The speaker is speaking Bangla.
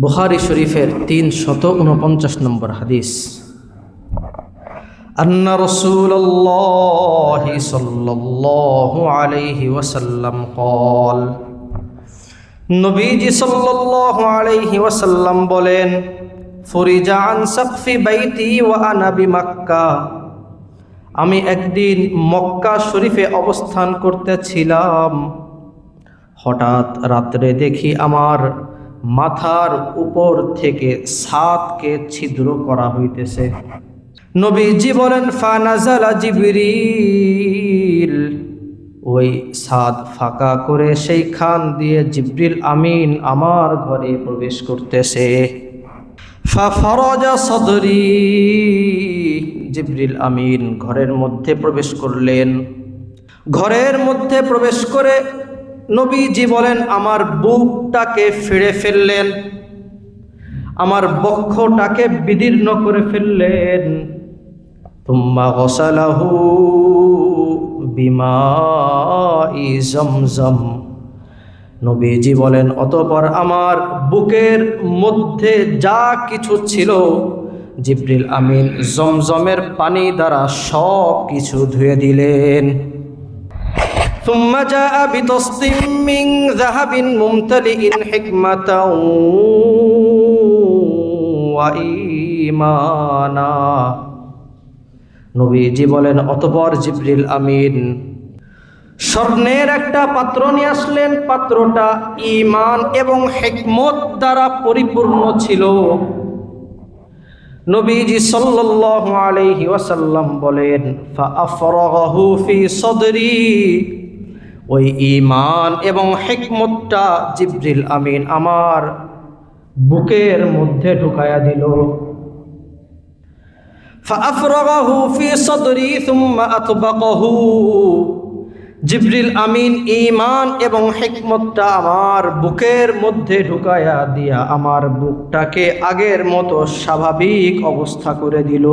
বুখারী শরীফের ৩৪৯ নম্বর হাদিস। আন্না রাসূলুল্লাহ সাল্লাল্লাহু আলাইহি ওয়াসাল্লাম قال, নবীজি সাল্লাল্লাহু আলাইহি ওয়াসাল্লাম বলেন, ফুরিজা আন সাকফি বাইতি ওয়া আনা বিমাক্কা, আমি একদিন মক্কা শরীফে অবস্থান করতেছিলাম। হঠাৎ রাত্রে দেখি আমার মাথার উপর থেকে ছাদকে ছিদ্র করা হইতেছে। নবীজি বলেন, ফানাজালা জিবরিল, ওই ছাদ ফাঁকা করে সেইখান দিয়ে জিবরিল আমিন আমার ঘরে প্রবেশ করতেছে। ফাফরাজা সদরি, জিবরিল আমিন ঘরের মধ্যে প্রবেশ করলেন। ঘরের মধ্যে প্রবেশ করে নবীজি বলেন, আমার বুকটাকে ফিরে ফেললেন, আমার বক্ষটাকে বিদীর্ণ করে ফেললেন। তুম্মা গসালাহু বিমাই জমজম, নবীজি বলেন, অতঃপর আমার বুকের মধ্যে যা কিছু ছিল জিবরিল আমিন জমজমের পানি দ্বারা সব কিছু ধুয়ে দিলেন। ثم جاء بطست من ذهب ممتلئ حكمة وإيمانا, নবীজি বলেন, অতঃপর জিবরিল আমিন স্বর্ণের একটা পাত্র নিয়ে আসলেন। পাত্রটা ঈমান এবং হিকমত দ্বারা পরিপূর্ণ ছিল। নবীজি সাল্লাল্লাহু আলাইহি ওয়াসাল্লাম বলেন, ফাআফরাগাহু ফি সদরি, ওই ঈমান এবং হিকমতটা জিবরিল আমিন আমার বুকের মধ্যে ঢুকায়া দিল। ফাআফরাগাহু ফি সদরি সুম্মা আতবাকাহু, জিবরিল আমিন ঈমান এবং হিকমতটা আমার বুকের মধ্যে ঢুকায়া দিয়া আমার বুকটাকে আগের মতো স্বাভাবিক অবস্থা করে দিল।